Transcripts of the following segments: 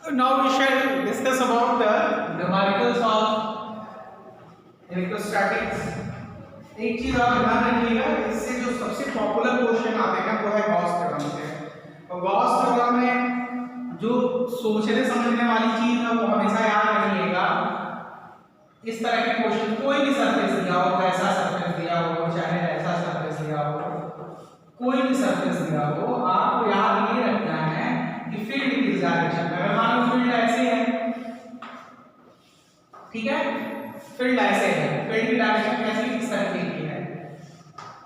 Now we shall discuss about the numericals of electrostatics. एक चीज आप ध्यान रखिएगा, इससे जो सबसे पॉपुलर क्वेश्चन आते हैं वो है गॉस थ्योरम से। और गॉस थ्योरम में जो सोचने समझने वाली चीज है वो हमेशा याद रखिएगा, इस तरह के क्वेश्चन कोई भी सरफेस दिया हो, ऐसा सरफेस दिया हो, चाहे ऐसा सरफेस दिया हो, कोई भी सरफेस दिया हो, आपको याद ये रखना है कि फील्ड किस डायरेक्शन में। अगर मान लो फील्ड ऐसे है, ठीक है, फील्ड ऐसे है, फील्ड की डायरेक्शन कैसी किस तरह की है,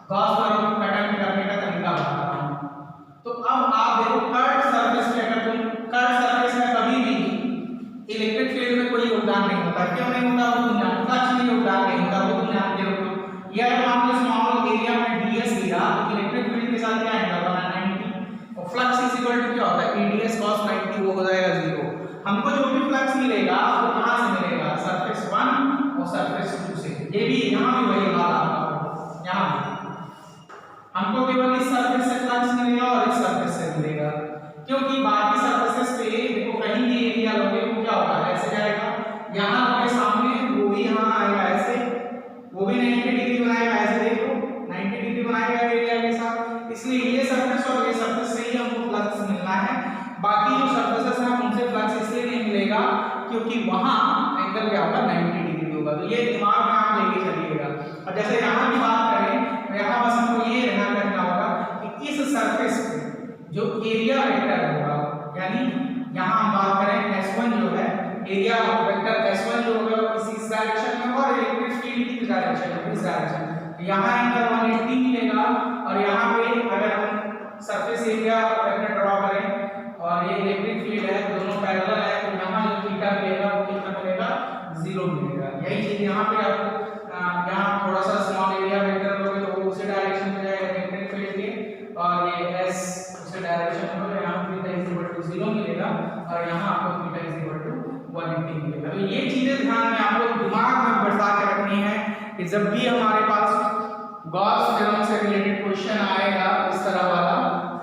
गॉस थ्योरम पैटर्न करने का तरीका बता रहा हूं। तो अब आप देखो कर्व सरफेस पे, अगर तुम कर्व सरफेस में कभी भी इलेक्ट्रिक फील्ड में कोई योगदान नहीं होता, क्यों नहीं होता, वो तुम जानते हो, टच में योगदान नहीं होता, वो तुम जानते हो। या मान लो स्मॉल एरिया में ds दिया, तो इलेक्ट्रिक फील्ड के साथ क्या आएगा, 190, और फ्लक्स इज इक्वल टू क्या होता है, ds cos 90, वो हो जाएगा 0। हमको जो भी फ्लक्स मिलेगा वो कहां से मिलेगा, सरफेस 1 और सरफेस 2 से। ये भी यहां भी वही हाल आपका, यहां हमको केवल इस सरफेस से फ्लक्स मिलेगा और इस सरफेस से मिलेगा, क्योंकि बाकी सरफेसेस पे देखो कहीं भी एरिया लोगे वो क्या होगा, ऐसे जाएगा, यहां लोगे सामने, वो भी यहां आएगा ऐसे, वो भी 90 डिग्री बनाएगा ऐसे, देखो 90 डिग्री बनाएगा एरिया के साथ। इसलिए ये सरफेस और ये सरफेस से ही हमको फ्लक्स मिलना है, बाकी जो सरफेसेस हैं उनसे फ्लक्स इसलिए नहीं मिलेगा क्योंकि वहां एंगल क्या होगा, 90 डिग्री होगा। तो ये दिमाग में आप लेके चलिएगा। और जैसे यहां की बात करें तो यहां बस हमको ये ध्यान रखना होगा कि इस सरफेस पे जो एरिया वेक्टर होगा, यानी यहां हम बात करें S1 जो है, एरिया वेक्टर S1 जो होगा इस डायरेक्शन में, और इलेक्ट्रिक फील्ड की डायरेक्शन में, इस डायरेक्शन में, यहां एंगल 180 मिलेगा। और यहां पे अगर हम सरफेस एरिया वेक्टर ड्रॉ करें और ये इलेक्ट्रिक फील्ड है, दोनों पैरेलल है, तो यहां जो थीटा मिलेगा वो कितना मिलेगा, 0 मिलेगा। यही चीज यहां पे आपको यहां थोड़ा सा स्मॉल एरिया वेक्टर लोगे तो वो उसी डायरेक्शन में जाएगा इलेक्ट्रिक फील्ड के, और ये S उसी डायरेक्शन में, यहां थीटा इज इक्वल टू 0 मिलेगा और यहां आपको थीटा इज इक्वल टू 180 मिलेगा। तो ये चीजें ध्यान में आप लोग दिमाग में बैठा के रखनी है कि जब भी हमारे पास गॉस थ्योरम से रिलेटेड क्वेश्चन आएगा इस तरह वाला,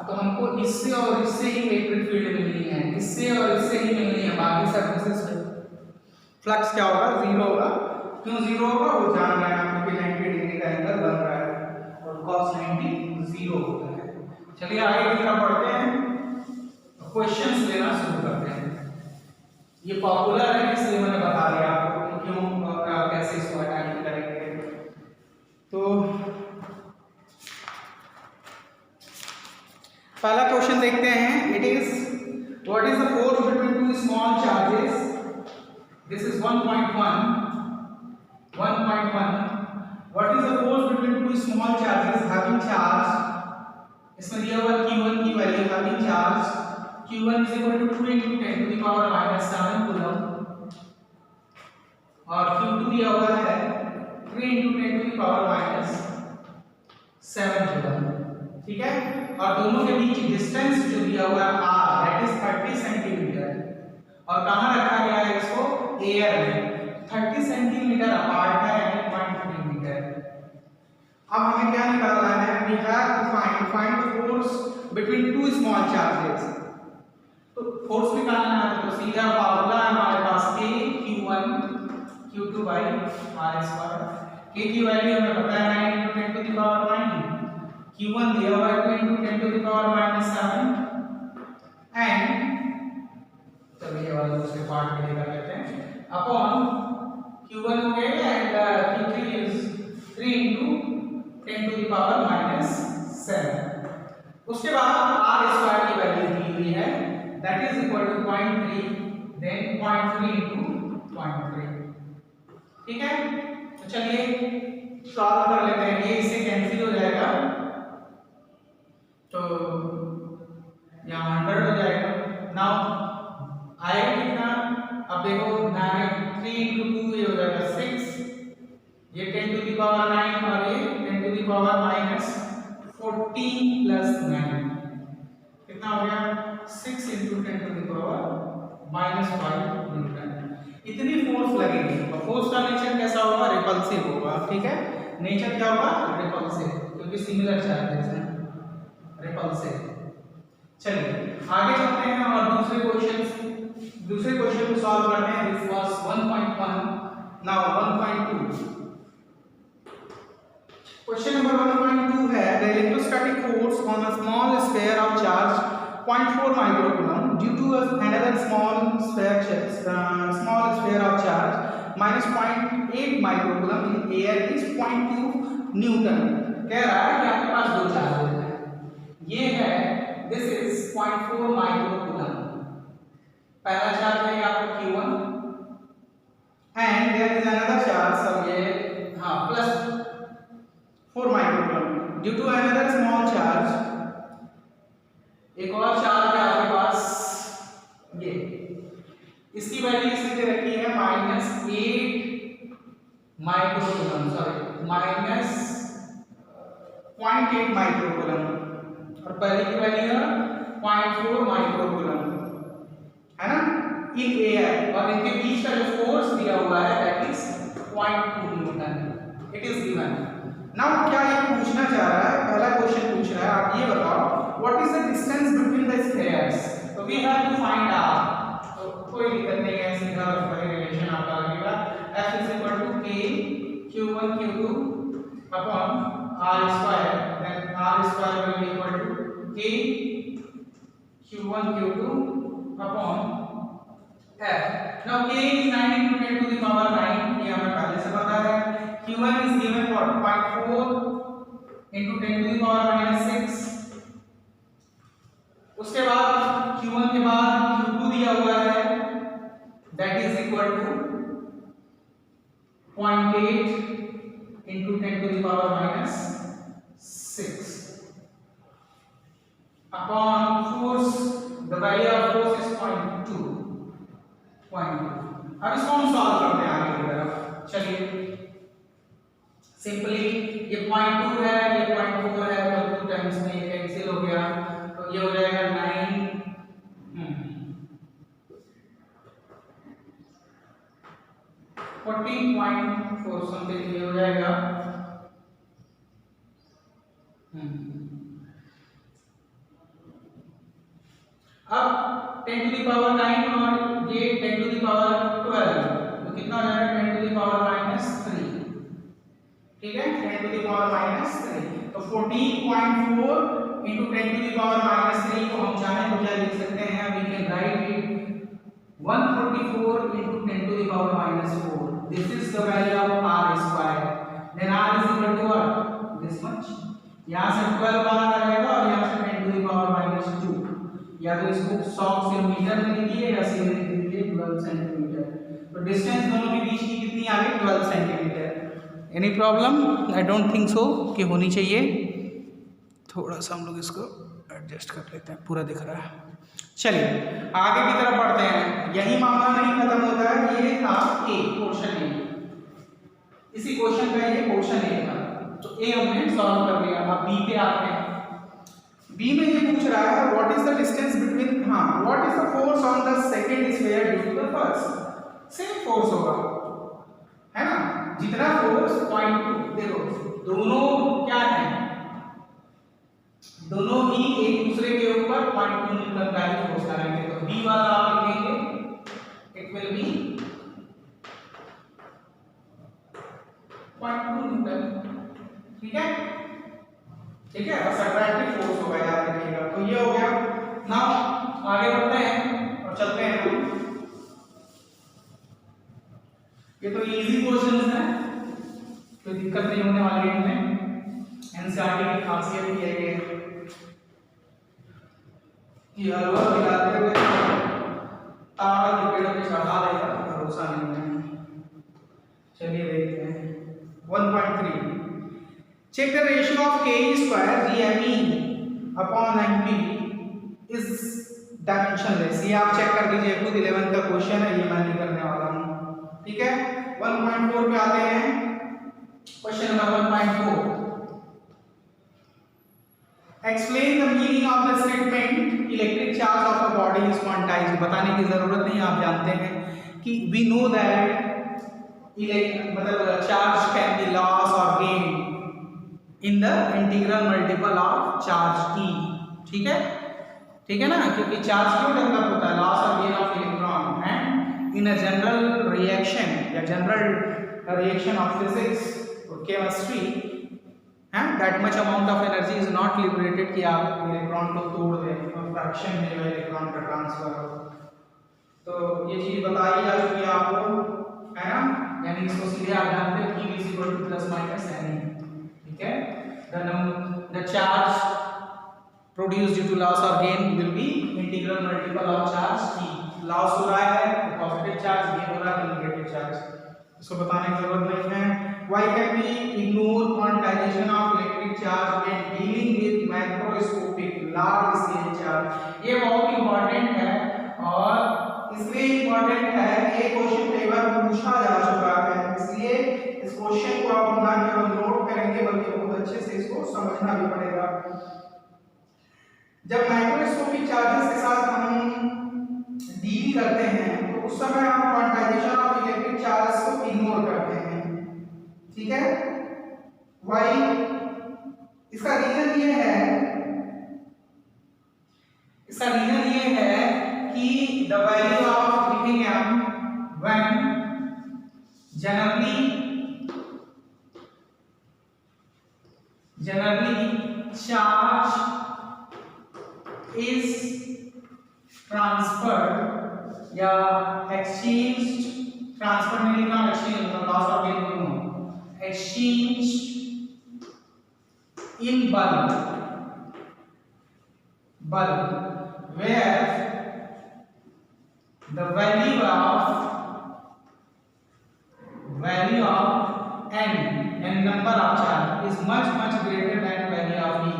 तो हमको इससे और इससे ही इलेक्ट्रिक फील्ड मिलनी है, इससे और इससे ही मिलनी है, बाकी सरफेसेस पे फ्लक्स क्या होगा, 0 होगा। क्यों 0 होगा, वो जान रहे हैं आप, क्योंकि 90 डिग्री का एंगल बन रहा है और cos 90 0 होता है। चलिए आगे की तरफ बढ़ते हैं, क्वेश्चंस लेना शुरू करते हैं। ये पॉपुलर है इसलिए मैंने बता दिया आपको क्यों कैसे इसको अटैक करेंगे। तो पहला क्वेश्चन देखते हैं। It is what is the force between two small charges, this is 1.1 what is the force between two small charges having charge, इसमें दिया हुआ q1 की value having charge q1 is equal to 2 into 10 to the power minus 7 coulomb, और q2 दिया हुआ है 3 into 10 to the power minus 7 coulomb, ठीक है। और दोनों के बीच डिस्टेंस जो दिया हुआ है r, दैट इज 30 सेंटीमीटर, और कहां रखा गया है इसको, एयर में, 30 सेंटीमीटर अपार्ट है, यानी 0.3 मीटर। अब हमें क्या निकालना है, we have to find the force between two small charges. तो फोर्स निकालना है तो सीधा फार्मूला है हमारे पास K Q1 Q2 by r square. K की वैल्यू हमें पता है 9 into 10 to the power 9, Q1 दिया हुआ है 2 into 10 to the power minus 7, and चलिए ये वाला दूसरे पार्ट के लिए कर लेते हैं, अपॉन Q1 हो गया and Q3 is 3 into 10 to the power minus 7। उसके बाद r स्क्वायर की वैल्यू दी हुई है, that is equal to 0.3, then 0.3 into 0.3, ठीक है। तो चलिए सॉल्व कर लेते हैं, ये इससे कैंसिल हो जाएगा, तो यहाँ 100 हो जाएगा। नाउ आएगा कितना, अब देखो 3 into 2 ये हो जाएगा 6, ये 10 to the power 9 और ये 10 to the power minus 14 plus 9, कितना हो गया, 6 into 10 to the power minus 5 Newton. इतनी फोर्स लगेगी, और फोर्स का नेचर कैसा होगा, रिपल्सिव होगा, ठीक है। नेचर क्या होगा, रिपल्सिव, क्योंकि सिमिलर चार्जेस हैं, रिपल्सिव। चलिए आगे चलते हैं और दूसरे क्वेश्चन सॉल्व करते हैं। This was 1.1, now 1.2। Question number 1.2 है the electrostatic force on a small sphere of charge 0.4 microcoulomb due to another small sphere of charge minus 0.8 microcoulomb in air is 0.2 newton. कह रहा है कि आपके पास दो चार्जेस हैं, ये है दिस इज 0.4 माइक्रोकूलम, पहला चार्ज है आपका Q1 and there is another charge, सब ये हाँ plus 4 microcoulomb due to another small charge, एक और चार्ज है आपके पास ये, इसकी वैल्यू इसने दे रखी है -8 माइक्रोकूलम, सॉरी -0.8 माइक्रोकूलम और पहले की वैल्यू है 0.4 माइक्रोकूलम, है ना, इन एयर, और इनके बीच का जो फोर्स दिया हुआ है that is 0.2 Newton, it is given. Now क्या ये पूछना चाह रहा है, पहला क्वेश्चन पूछ रहा है, आप ये बताओ what is the distance between the spheres, तो we have to find out, तो कोई दिक्कत नहीं है, सीधा वही रिलेशन आपका लगेगा, F = K Q1 Q2 upon R square, then R square will be equal to K Q1 Q2 upon F. Now K is 9 into 10 to the power 9, ये हमें पहले से पता है, Q1 is given for 0.4 into 10 to the power -6, उसके बाद Q1 के बाद Q2 दिया हुआ है that is equal to 0.8 into 10 to the power -6 upon force, the value of force is 0.2। अब इसको हम सॉल्व करते हैं आगे की तरफ, चलिए सिंपली ये 0.2 है, ये 0.4 है, तो 2 टाइम्स में ये कैंसिल हो गया, तो ये हो जाएगा 9 14.4 समथिंग, ये हो जाएगा अब 10 to the power 9 और ये 10 to the power 12, तो कितना हो जाएगा 10 to the power -3, ठीक है, 10 to the power -3, तो 14.4 into 10 to the power -3 को हम चाहें तो क्या लिख सकते हैं, we can write it 144 into 10 to the power -4, this is the value of R square, then R is equal to what, this much, यहाँ से 12 बाहर आ जाएगा और यहाँ से 10 to the power -2, या तो इसको 100 से मीटर में लिखिए या सीधे लिख दीजिए 12 सेंटीमीटर, तो डिस्टेंस दोनों के बीच की कितनी आ गई 12 centimetre. Any problem, I don't think so कि होनी चाहिए, थोड़ा सा हम लोग इसको एडजस्ट कर लेते हैं, पूरा दिख रहा है। चलिए आगे की तरफ बढ़ते हैं, यही मामला नहीं खत्म होता है, ये था ए पोर्शन ए, इसी क्वेश्चन का ये पोर्शन ए था, तो ए हमने सॉल्व कर लिया। अब बी पे आते हैं, बी में ये पूछ रहा है what is the distance between, हाँ what is the force on the second sphere due to the first, same force होगा, है ना, जितना फोर्स 0.2, देखो दोनों क्या है, दोनों ही एक दूसरे के ऊपर 0.2 न्यूटन का ही फोर्स लगाएंगे, तो बी वाला आप लिखेंगे इट विल बी 0.2 न्यूटन, ठीक है, ठीक है, बस अट्रैक्टिव फोर्स होगा, याद रखिएगा। तो ये हो गया। नाउ आगे बढ़ते हैं और चलते हैं, ये तो इजी क्वेश्चंस हैं, कोई दिक्कत नहीं होने वाली है इनमें, एनसीईआरटी की खासियत ये है कि हलवा खिलाते हुए ताड़ के पेड़ों पे चढ़ा देगा, भरोसा नहीं है। चलिए देखते हैं 1.3, check the ratio of K square GME upon MP is dimensionless, ये आप चेक कर लीजिए, खुद 11th का क्वेश्चन है, ये मैं नहीं करने वाला हूँ, ठीक है। 1.4 पे आते हैं, question number 1.4, explain the meaning of the statement electric charge of a body is quantized, बताने की जरूरत नहीं, आप जानते हैं कि we know that मतलब charge can be lost or gained in the integral multiple of charge E, ठीक है ना, क्योंकि चार्ज क्यों डेवलप होता है, लॉस और gain of electron, and in a general reaction या general reaction of physics or chemistry, that much amount of energy is not liberated कि आप इलेक्ट्रॉन को तोड़ दें और फ्रैक्शन में जो है इलेक्ट्रॉन का ट्रांसफर हो। तो ये चीज बताई जा चुकी है आपको, है ना, यानी इसको सीधे आप जानते हो कि E = प्लस माइनस NE, ठीक है। The charge produced due to loss or gain will be integral multiple of charge T। Loss हो रहा है तो पॉजिटिव चार्ज, गेन हो रहा है तो नेगेटिव चार्ज, इसको बताने की जरूरत नहीं है। Why can we ignore quantization of electric charge when dealing with macroscopic large scale charge? ये बहुत इंपॉर्टेंट है और इसलिए इंपॉर्टेंट है कि ये क्वेश्चन कई बार पूछा जा चुका है, इसलिए इस क्वेश्चन को आप ना केवल नोट करेंगे बल्कि बहुत अच्छे से इसको समझना भी पड़ेगा। जब माइक्रोस्कोपिक चार्जेस के साथ हम डील करते हैं तो उस समय हम क्वांटाइजेशन ऑफ इलेक्ट्रिक चार्ज को इग्नोर करते हैं, ठीक है। व्हाई? इसका रीजन ये है कि the value of lithium when generally charge is transferred या exchanged, transfer नहीं लिखना, exchange मतलब loss or gain दोनों, exchange in bulk where the value of n number of charge is much greater than value of E,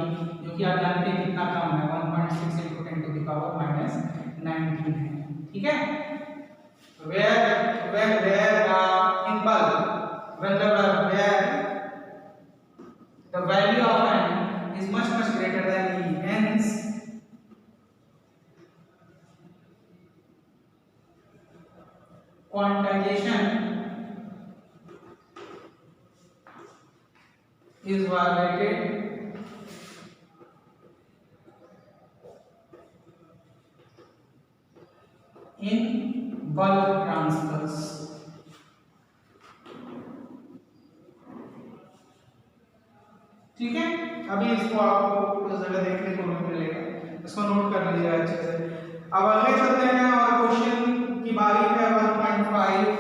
जो कि आप जानते हैं कितना कम है, 1.6 into 10 to the power minus 19 है, ठीक है। where in bulk where the value of n is much greater than E, hence quantization is violated in bulk transfers। ठीक है, अभी इसको आपको कुछ जगह देखने को मिलेगा, इसको नोट कर लीजिएगा अच्छे से। अब आगे चलते हैं और क्वेश्चन की बारी है 1.5।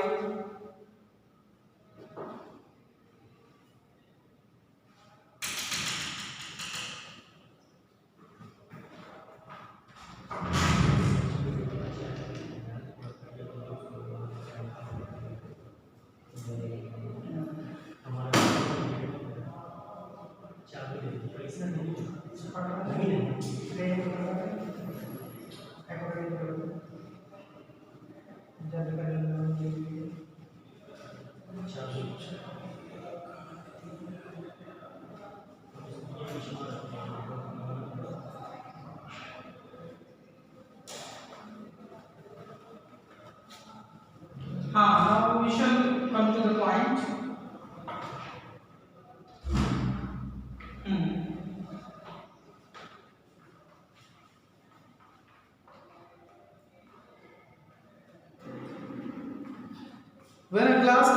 Now we shall come to the point. When a glass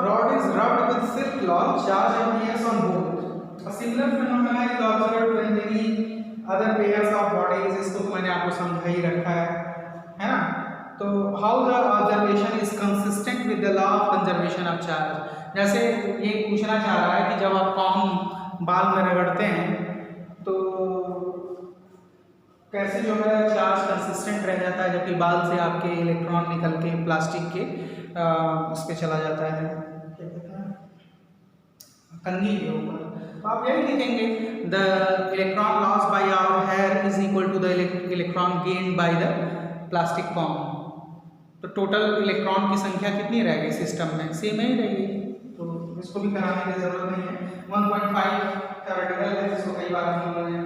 rod is rubbed with silk cloth, charge appears on both. A similar phenomenon is observed when many other pairs of bodies। इसको तो मैंने आपको समझा ही रखा है ना। तो how the observation is consistent with the law of conservation of charge। जैसे ये पूछना चाह रहा है कि जब आप कॉम बाल में रगड़ते हैं तो कैसे जो है चार्ज कंसिस्टेंट रह जाता है, जबकि बाल से आपके इलेक्ट्रॉन निकल के प्लास्टिक के उस पे चला जाता है, क्या कहते हैं, कंघी के ऊपर। तो आप यही लिखेंगे the electron loss by our hair is equal to the electron gain by the plastic comb. तो टोटल इलेक्ट्रॉन की संख्या कितनी रहेगी सिस्टम में, सेम ही रहेगी, तो इसको भी कराने की जरूरत नहीं है। 1.5 थ्योरेटिकल है, जिसको कई बार हम लोगों ने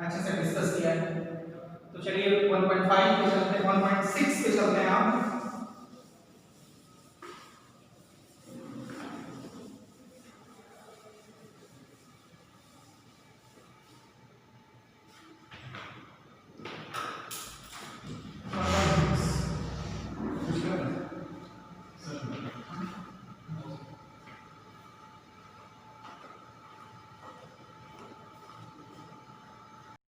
अच्छे से डिस्कस किया है। तो चलिए 1.5 पे चलते हैं।